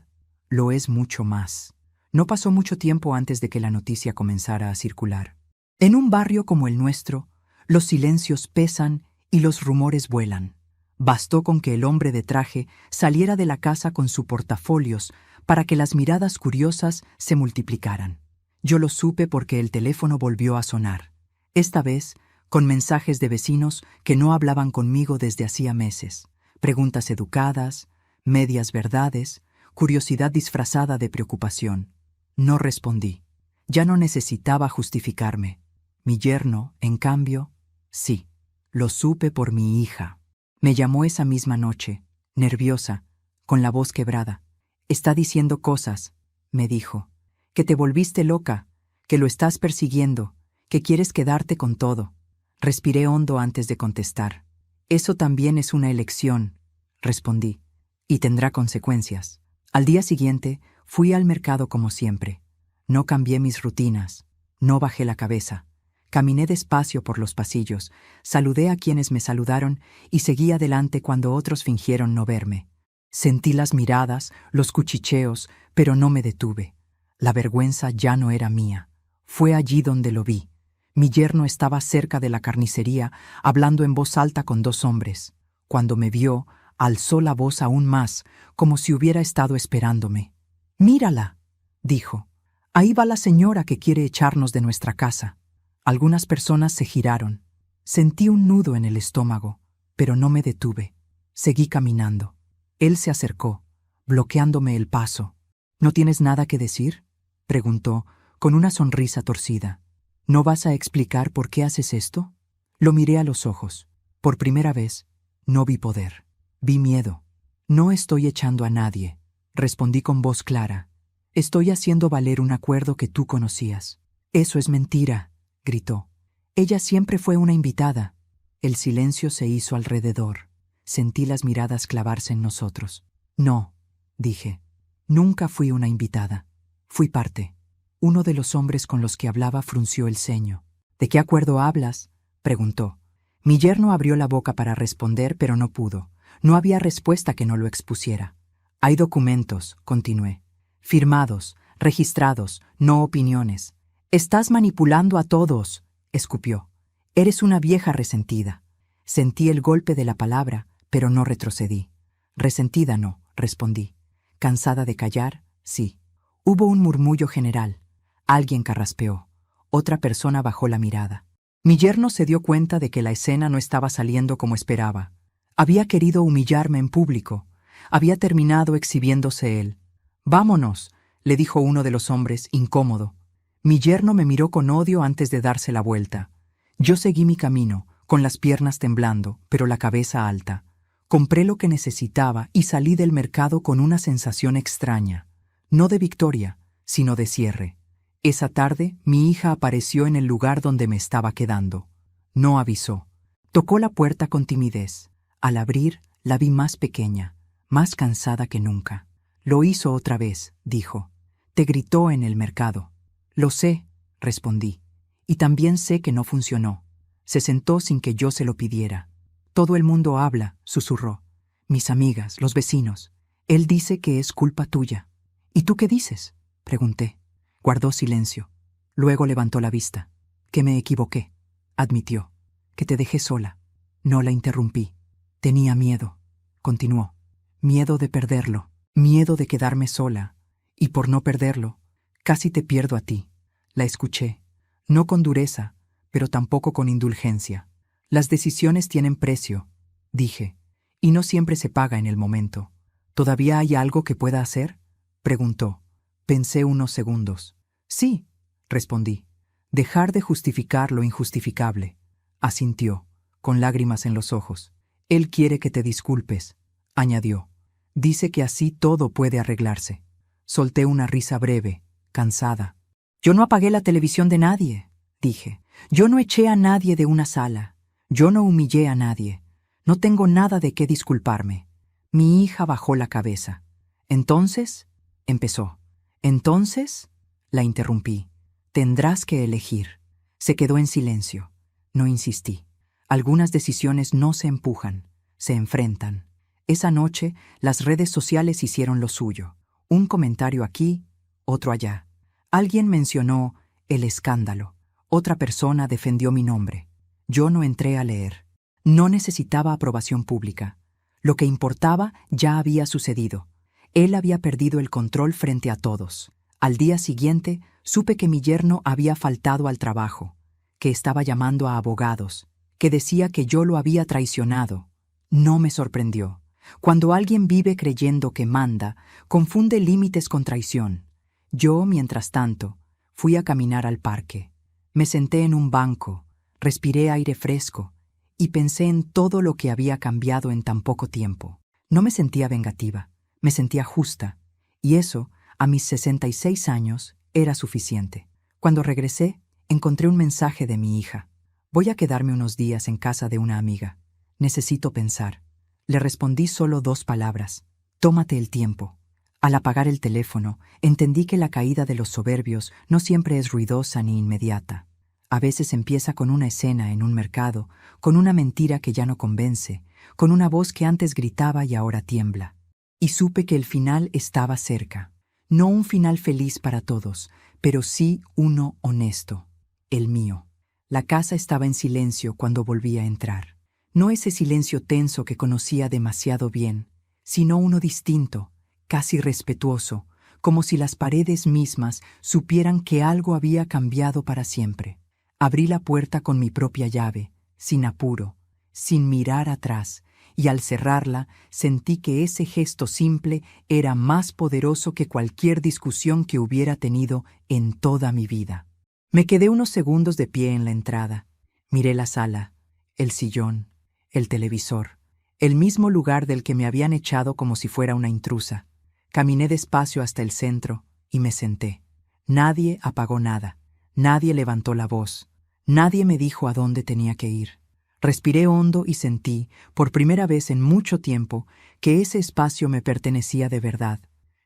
lo es mucho más. No pasó mucho tiempo antes de que la noticia comenzara a circular. En un barrio como el nuestro, los silencios pesan y los rumores vuelan. Bastó con que el hombre de traje saliera de la casa con su portafolios para que las miradas curiosas se multiplicaran. Yo lo supe porque el teléfono volvió a sonar. Esta vez, con mensajes de vecinos que no hablaban conmigo desde hacía meses. Preguntas educadas, medias verdades, curiosidad disfrazada de preocupación. No respondí. Ya no necesitaba justificarme. Mi yerno, en cambio, sí. Lo supe por mi hija. Me llamó esa misma noche, nerviosa, con la voz quebrada. Está diciendo cosas, me dijo. Que te volviste loca, que lo estás persiguiendo, que quieres quedarte con todo. Respiré hondo antes de contestar. Eso también es una elección, respondí, y tendrá consecuencias. Al día siguiente, fui al mercado como siempre. No cambié mis rutinas, no bajé la cabeza. Caminé despacio por los pasillos, saludé a quienes me saludaron y seguí adelante cuando otros fingieron no verme. Sentí las miradas, los cuchicheos, pero no me detuve. La vergüenza ya no era mía. Fue allí donde lo vi. Mi yerno estaba cerca de la carnicería, hablando en voz alta con dos hombres. Cuando me vio, alzó la voz aún más, como si hubiera estado esperándome. «Mírala», dijo. «Ahí va la señora que quiere echarnos de nuestra casa». Algunas personas se giraron. Sentí un nudo en el estómago, pero no me detuve. Seguí caminando. Él se acercó, bloqueándome el paso. «¿No tienes nada que decir?», preguntó, con una sonrisa torcida. «¿No vas a explicar por qué haces esto?». Lo miré a los ojos. Por primera vez, no vi poder. Vi miedo. «No estoy echando a nadie», respondí con voz clara. «Estoy haciendo valer un acuerdo que tú conocías». «Eso es mentira», gritó. «Ella siempre fue una invitada». El silencio se hizo alrededor. Sentí las miradas clavarse en nosotros. «No», dije. «Nunca fui una invitada. Fui parte». Uno de los hombres con los que hablaba frunció el ceño. «¿De qué acuerdo hablas?», preguntó. Mi yerno abrió la boca para responder, pero no pudo. No había respuesta que no lo expusiera. «Hay documentos», continué. «Firmados, registrados, no opiniones». «Estás manipulando a todos», escupió. «Eres una vieja resentida». Sentí el golpe de la palabra, pero no retrocedí. «Resentida no», respondí. «Cansada de callar, sí». Hubo un murmullo general. Alguien carraspeó. Otra persona bajó la mirada. Mi yerno se dio cuenta de que la escena no estaba saliendo como esperaba. Había querido humillarme en público. Había terminado exhibiéndose él. «Vámonos», le dijo uno de los hombres, incómodo. Mi yerno me miró con odio antes de darse la vuelta. Yo seguí mi camino, con las piernas temblando, pero la cabeza alta. Compré lo que necesitaba y salí del mercado con una sensación extraña. No de victoria, sino de cierre. Esa tarde, mi hija apareció en el lugar donde me estaba quedando. No avisó. Tocó la puerta con timidez. Al abrir, la vi más pequeña, más cansada que nunca. «Lo hizo otra vez», dijo. «Te gritó en el mercado». «Lo sé», respondí. «Y también sé que no funcionó». Se sentó sin que yo se lo pidiera. «Todo el mundo habla», susurró. «Mis amigas, los vecinos. Él dice que es culpa tuya». «¿Y tú qué dices?», pregunté. Guardó silencio. Luego levantó la vista. «Que me equivoqué», admitió. «Que te dejé sola». No la interrumpí. «Tenía miedo», continuó. «Miedo de perderlo, miedo de quedarme sola. Y por no perderlo, casi te pierdo a ti». La escuché, no con dureza, pero tampoco con indulgencia. «Las decisiones tienen precio», dije, «y no siempre se paga en el momento». «¿Todavía hay algo que pueda hacer?», preguntó. Pensé unos segundos. «Sí», respondí. «Dejar de justificar lo injustificable». Asintió, con lágrimas en los ojos. «Él quiere que te disculpes», añadió. «Dice que así todo puede arreglarse». Solté una risa breve, cansada. «Yo no apagué la televisión de nadie», dije. «Yo no eché a nadie de una sala. Yo no humillé a nadie. No tengo nada de qué disculparme». Mi hija bajó la cabeza. «Entonces», empezó. «Entonces», la interrumpí. «Tendrás que elegir». Se quedó en silencio. No insistí. Algunas decisiones no se empujan, se enfrentan. Esa noche, las redes sociales hicieron lo suyo. Un comentario aquí, otro allá. Alguien mencionó el escándalo. Otra persona defendió mi nombre. Yo no entré a leer. No necesitaba aprobación pública. Lo que importaba ya había sucedido. Él había perdido el control frente a todos. Al día siguiente, Supe que mi yerno había faltado al trabajo, que estaba llamando a abogados, que decía que yo lo había traicionado. No me sorprendió. Cuando alguien vive creyendo que manda, confunde límites con traición. Yo, mientras tanto, fui a caminar al parque. Me senté en un banco, respiré aire fresco y pensé en todo lo que había cambiado en tan poco tiempo. No me sentía vengativa, me sentía justa, y eso, a mis 66 años, era suficiente. Cuando regresé, encontré un mensaje de mi hija. Voy a quedarme unos días en casa de una amiga. Necesito pensar. Le respondí solo 2 palabras. Tómate el tiempo. Al apagar el teléfono, entendí que la caída de los soberbios no siempre es ruidosa ni inmediata. A veces empieza con una escena en un mercado, con una mentira que ya no convence, con una voz que antes gritaba y ahora tiembla. Y supe que el final estaba cerca. No un final feliz para todos, pero sí uno honesto, el mío. La casa estaba en silencio cuando volví a entrar. No ese silencio tenso que conocía demasiado bien, sino uno distinto, casi respetuoso, como si las paredes mismas supieran que algo había cambiado para siempre. Abrí la puerta con mi propia llave, sin apuro, sin mirar atrás, y al cerrarla sentí que ese gesto simple era más poderoso que cualquier discusión que hubiera tenido en toda mi vida. Me quedé unos segundos de pie en la entrada. Miré la sala, el sillón, el televisor, el mismo lugar del que me habían echado como si fuera una intrusa. Caminé despacio hasta el centro y me senté. Nadie apagó nada, nadie levantó la voz, nadie me dijo a dónde tenía que ir. Respiré hondo y sentí, por primera vez en mucho tiempo, que ese espacio me pertenecía de verdad.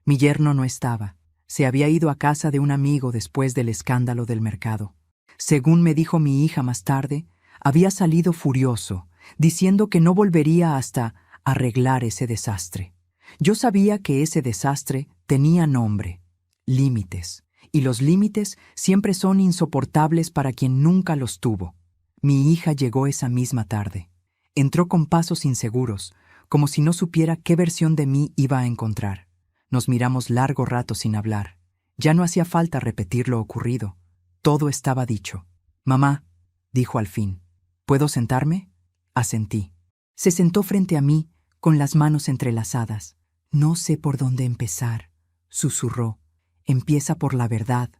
Mi yerno no estaba. Se había ido a casa de un amigo después del escándalo del mercado. Según me dijo mi hija más tarde, había salido furioso, diciendo que no volvería hasta arreglar ese desastre. Yo sabía que ese desastre tenía nombre, límites, y los límites siempre son insoportables para quien nunca los tuvo. Mi hija llegó esa misma tarde. Entró con pasos inseguros, como si no supiera qué versión de mí iba a encontrar. Nos miramos largo rato sin hablar. Ya no hacía falta repetir lo ocurrido. Todo estaba dicho. «Mamá», dijo al fin, «¿puedo sentarme?» Asentí. Se sentó frente a mí, con las manos entrelazadas. «No sé por dónde empezar», susurró. «Empieza por la verdad»,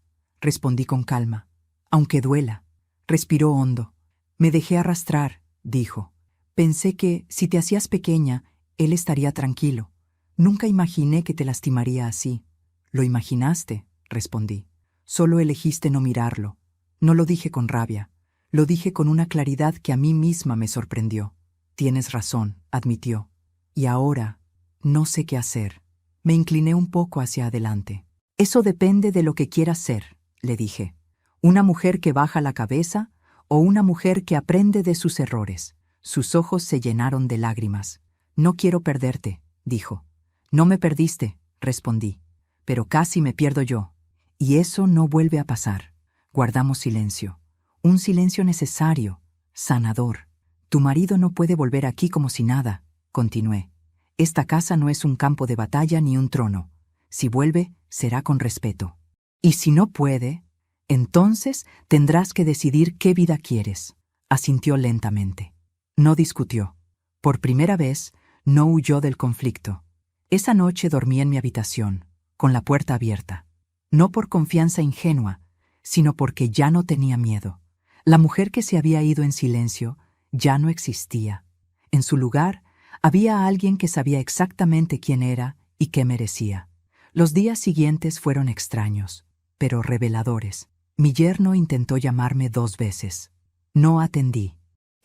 respondí con calma. «Aunque duela». Respiró hondo. «Me dejé arrastrar», dijo. «Pensé que, si te hacías pequeña, él estaría tranquilo. Nunca imaginé que te lastimaría así». «Lo imaginaste», respondí. «Solo elegiste no mirarlo». No lo dije con rabia. Lo dije con una claridad que a mí misma me sorprendió. «Tienes razón», admitió. «Y ahora, no sé qué hacer». Me incliné un poco hacia adelante. «Eso depende de lo que quieras ser», le dije. «Una mujer que baja la cabeza o una mujer que aprende de sus errores». Sus ojos se llenaron de lágrimas. «No quiero perderte», dijo. «No me perdiste», respondí. «Pero casi me pierdo yo. Y eso no vuelve a pasar». Guardamos silencio. Un silencio necesario, sanador. «Tu marido no puede volver aquí como si nada», continué. «Esta casa no es un campo de batalla ni un trono. Si vuelve, será con respeto. Y si no puede, entonces tendrás que decidir qué vida quieres». Asintió lentamente. No discutió. Por primera vez, no huyó del conflicto. Esa noche dormí en mi habitación, con la puerta abierta. No por confianza ingenua, sino porque ya no tenía miedo. La mujer que se había ido en silencio ya no existía. En su lugar, había alguien que sabía exactamente quién era y qué merecía. Los días siguientes fueron extraños, pero reveladores. Mi yerno intentó llamarme 2 veces. No atendí.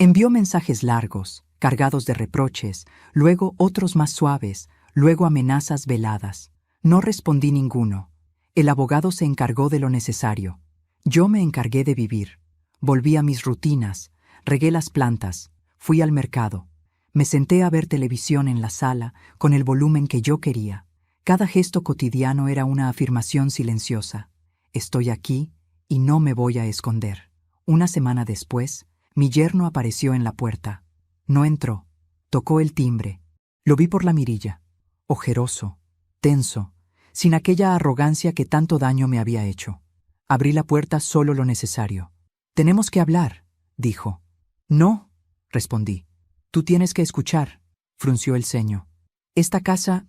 Envió mensajes largos, cargados de reproches, luego otros más suaves, luego amenazas veladas. No respondí ninguno. El abogado se encargó de lo necesario. Yo me encargué de vivir. Volví a mis rutinas, regué las plantas, fui al mercado. Me senté a ver televisión en la sala con el volumen que yo quería. Cada gesto cotidiano era una afirmación silenciosa. Estoy aquí y no me voy a esconder. Una semana después, mi yerno apareció en la puerta. No entró. Tocó el timbre. Lo vi por la mirilla. Ojeroso, tenso, sin aquella arrogancia que tanto daño me había hecho. Abrí la puerta solo lo necesario. «Tenemos que hablar», dijo. «No», respondí. «Tú tienes que escuchar», frunció el ceño. Esta casa,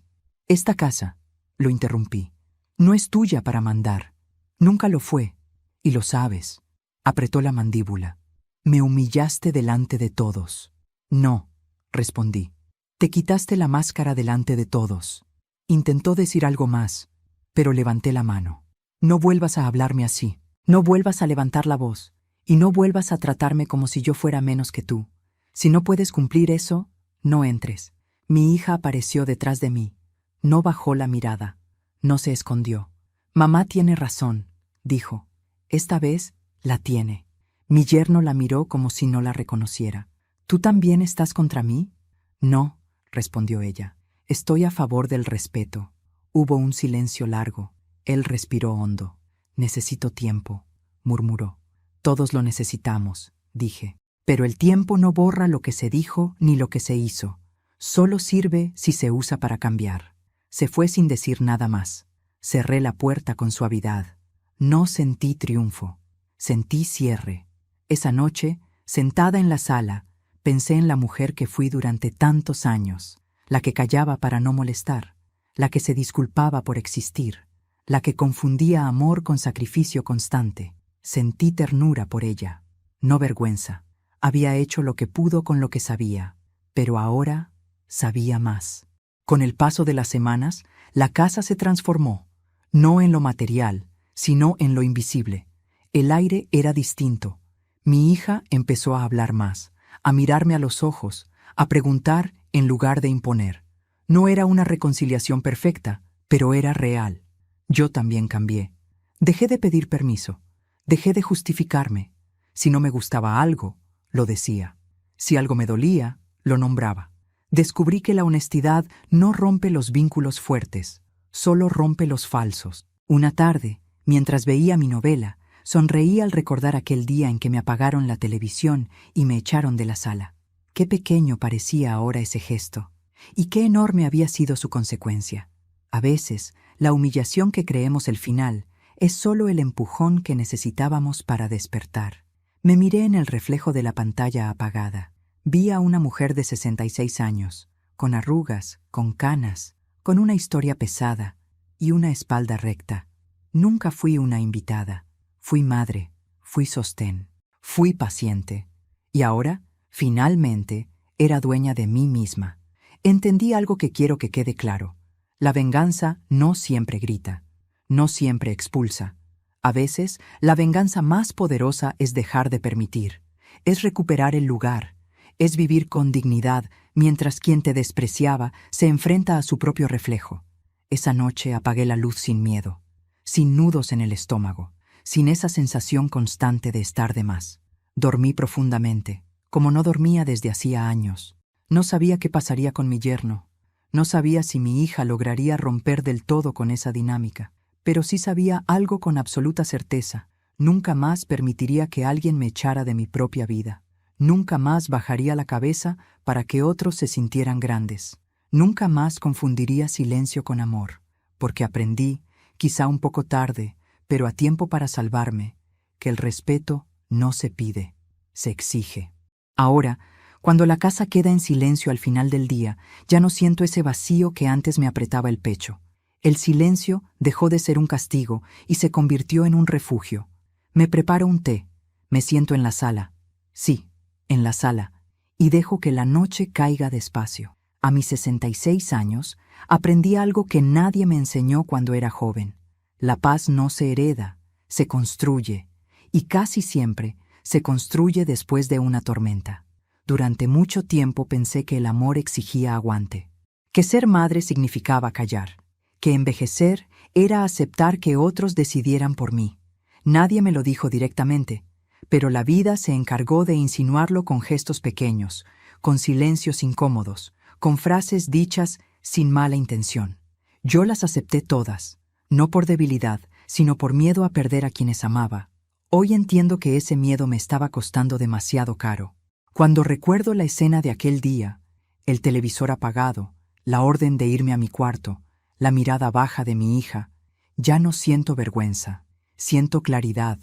lo interrumpí, no es tuya para mandar. Nunca lo fue, y lo sabes». Apretó la mandíbula. «Me humillaste delante de todos». «No», respondí. «Te quitaste la máscara delante de todos». Intentó decir algo más, pero levanté la mano. «No vuelvas a hablarme así. No vuelvas a levantar la voz. Y no vuelvas a tratarme como si yo fuera menos que tú. Si no puedes cumplir eso, no entres». Mi hija apareció detrás de mí. No bajó la mirada. No se escondió. «Mamá tiene razón», dijo. «Esta vez la tiene». Mi yerno la miró como si no la reconociera. «¿Tú también estás contra mí?» «No», respondió ella. «Estoy a favor del respeto». Hubo un silencio largo. Él respiró hondo. «Necesito tiempo», murmuró. «Todos lo necesitamos», dije. «Pero el tiempo no borra lo que se dijo ni lo que se hizo. Solo sirve si se usa para cambiar». Se fue sin decir nada más. Cerré la puerta con suavidad. No sentí triunfo. Sentí cierre. Esa noche, sentada en la sala, pensé en la mujer que fui durante tantos años, la que callaba para no molestar, la que se disculpaba por existir, la que confundía amor con sacrificio constante. Sentí ternura por ella, no vergüenza. Había hecho lo que pudo con lo que sabía, pero ahora sabía más. Con el paso de las semanas, la casa se transformó, no en lo material, sino en lo invisible. El aire era distinto. Mi hija empezó a hablar más, a mirarme a los ojos, a preguntar en lugar de imponer. No era una reconciliación perfecta, pero era real. Yo también cambié. Dejé de pedir permiso. Dejé de justificarme. Si no me gustaba algo, lo decía. Si algo me dolía, lo nombraba. Descubrí que la honestidad no rompe los vínculos fuertes, solo rompe los falsos. Una tarde, mientras veía mi novela, sonreí al recordar aquel día en que me apagaron la televisión y me echaron de la sala. Qué pequeño parecía ahora ese gesto, y qué enorme había sido su consecuencia. A veces, la humillación que creemos el final es solo el empujón que necesitábamos para despertar. Me miré en el reflejo de la pantalla apagada. Vi a una mujer de 66 años, con arrugas, con canas, con una historia pesada y una espalda recta. Nunca fui una invitada. Fui madre, fui sostén, fui paciente. Y ahora, finalmente, era dueña de mí misma. Entendí algo que quiero que quede claro. La venganza no siempre grita, no siempre expulsa. A veces, la venganza más poderosa es dejar de permitir, es recuperar el lugar, es vivir con dignidad mientras quien te despreciaba se enfrenta a su propio reflejo. Esa noche apagué la luz sin miedo, sin nudos en el estómago, sin esa sensación constante de estar de más. Dormí profundamente, como no dormía desde hacía años. No sabía qué pasaría con mi yerno. No sabía si mi hija lograría romper del todo con esa dinámica, pero sí sabía algo con absoluta certeza. Nunca más permitiría que alguien me echara de mi propia vida. Nunca más bajaría la cabeza para que otros se sintieran grandes. Nunca más confundiría silencio con amor, porque aprendí, quizá un poco tarde, pero a tiempo para salvarme, que el respeto no se pide, se exige. Ahora, cuando la casa queda en silencio al final del día, ya no siento ese vacío que antes me apretaba el pecho. El silencio dejó de ser un castigo y se convirtió en un refugio. Me preparo un té, me siento en la sala. Sí, en la sala, y dejo que la noche caiga despacio. A mis 66 años, aprendí algo que nadie me enseñó cuando era joven. La paz no se hereda, se construye, y casi siempre se construye después de una tormenta. Durante mucho tiempo pensé que el amor exigía aguante, que ser madre significaba callar, que envejecer era aceptar que otros decidieran por mí. Nadie me lo dijo directamente, pero la vida se encargó de insinuarlo con gestos pequeños, con silencios incómodos, con frases dichas sin mala intención. Yo las acepté todas, no por debilidad, sino por miedo a perder a quienes amaba. Hoy entiendo que ese miedo me estaba costando demasiado caro. Cuando recuerdo la escena de aquel día, el televisor apagado, la orden de irme a mi cuarto, la mirada baja de mi hija, ya no siento vergüenza, siento claridad,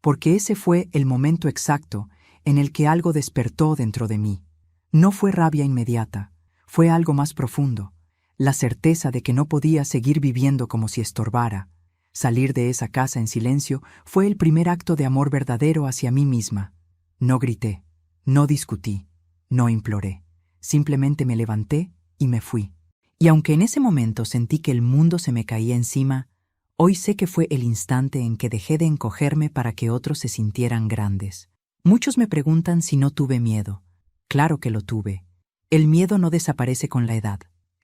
porque ese fue el momento exacto en el que algo despertó dentro de mí. No fue rabia inmediata, fue algo más profundo, la certeza de que no podía seguir viviendo como si estorbara. Salir de esa casa en silencio fue el primer acto de amor verdadero hacia mí misma. No grité, no discutí, no imploré. Simplemente me levanté y me fui. Y aunque en ese momento sentí que el mundo se me caía encima, hoy sé que fue el instante en que dejé de encogerme para que otros se sintieran grandes. Muchos me preguntan si no tuve miedo. Claro que lo tuve. El miedo no desaparece con la edad,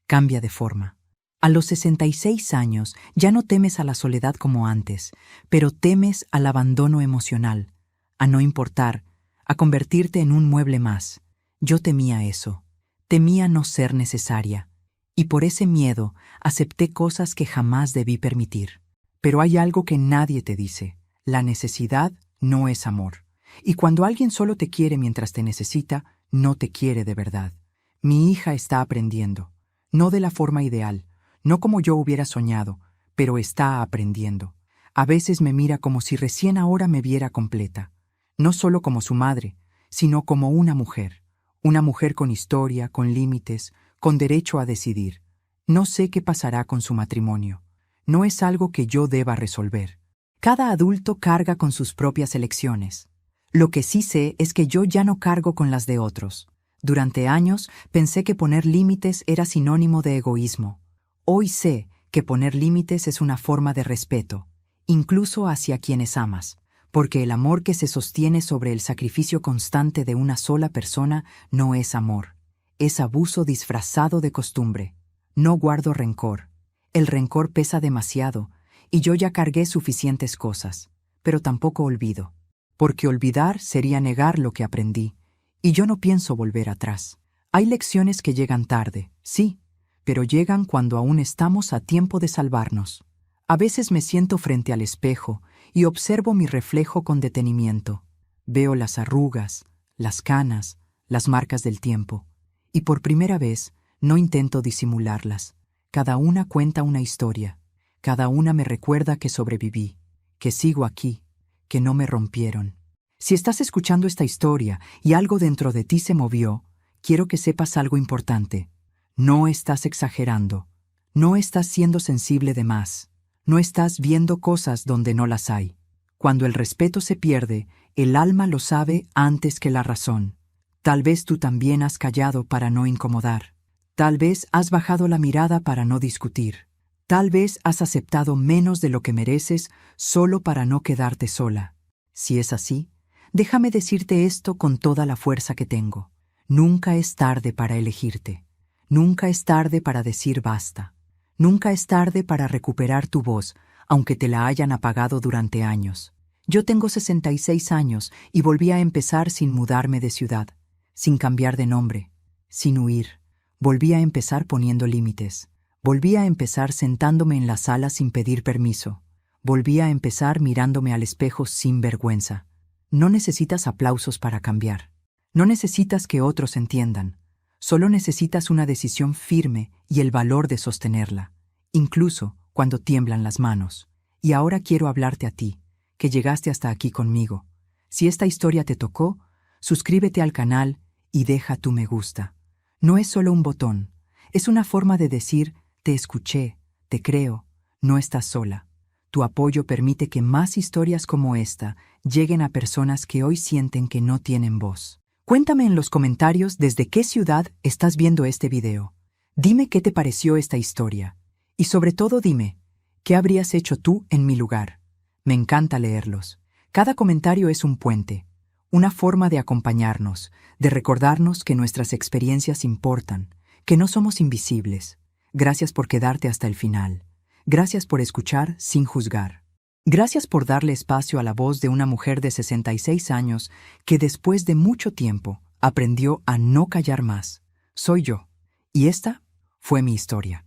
cambia de forma. A los 66 años ya no temes a la soledad como antes, pero temes al abandono emocional, a no importar, a convertirte en un mueble más. Yo temía eso, temía no ser necesaria, y por ese miedo acepté cosas que jamás debí permitir. Pero hay algo que nadie te dice: la necesidad no es amor. Y cuando alguien solo te quiere mientras te necesita, no te quiere de verdad. Mi hija está aprendiendo, no de la forma ideal, no como yo hubiera soñado, pero está aprendiendo. A veces me mira como si recién ahora me viera completa, no solo como su madre, sino como una mujer con historia, con límites, con derecho a decidir. No sé qué pasará con su matrimonio. No es algo que yo deba resolver. Cada adulto carga con sus propias elecciones. Lo que sí sé es que yo ya no cargo con las de otros. Durante años pensé que poner límites era sinónimo de egoísmo. Hoy sé que poner límites es una forma de respeto, incluso hacia quienes amas, porque el amor que se sostiene sobre el sacrificio constante de una sola persona no es amor, es abuso disfrazado de costumbre. No guardo rencor. El rencor pesa demasiado, y yo ya cargué suficientes cosas, pero tampoco olvido, porque olvidar sería negar lo que aprendí, y yo no pienso volver atrás. Hay lecciones que llegan tarde, sí, pero llegan cuando aún estamos a tiempo de salvarnos. A veces me siento frente al espejo y observo mi reflejo con detenimiento. Veo las arrugas, las canas, las marcas del tiempo, y por primera vez no intento disimularlas. Cada una cuenta una historia, cada una me recuerda que sobreviví, que sigo aquí, que no me rompieron. Si estás escuchando esta historia y algo dentro de ti se movió, quiero que sepas algo importante. No estás exagerando, no estás siendo sensible de más, no estás viendo cosas donde no las hay. Cuando el respeto se pierde, el alma lo sabe antes que la razón. Tal vez tú también has callado para no incomodar. Tal vez has bajado la mirada para no discutir. Tal vez has aceptado menos de lo que mereces solo para no quedarte sola. Si es así, déjame decirte esto con toda la fuerza que tengo. Nunca es tarde para elegirte. Nunca es tarde para decir basta. Nunca es tarde para recuperar tu voz, aunque te la hayan apagado durante años. Yo tengo 66 años y volví a empezar sin mudarme de ciudad, sin cambiar de nombre, sin huir. Volví a empezar poniendo límites. Volví a empezar sentándome en la sala sin pedir permiso. Volví a empezar mirándome al espejo sin vergüenza. No necesitas aplausos para cambiar. No necesitas que otros entiendan. Solo necesitas una decisión firme y el valor de sostenerla, incluso cuando tiemblan las manos. Y ahora quiero hablarte a ti, que llegaste hasta aquí conmigo. Si esta historia te tocó, suscríbete al canal y deja tu me gusta. No es solo un botón, es una forma de decir: te escuché, te creo, no estás sola. Tu apoyo permite que más historias como esta lleguen a personas que hoy sienten que no tienen voz. Cuéntame en los comentarios desde qué ciudad estás viendo este video. Dime qué te pareció esta historia. Y sobre todo dime, ¿qué habrías hecho tú en mi lugar? Me encanta leerlos. Cada comentario es un puente, una forma de acompañarnos, de recordarnos que nuestras experiencias importan, que no somos invisibles. Gracias por quedarte hasta el final. Gracias por escuchar sin juzgar. Gracias por darle espacio a la voz de una mujer de 66 años que después de mucho tiempo aprendió a no callar más. Soy yo, y esta fue mi historia.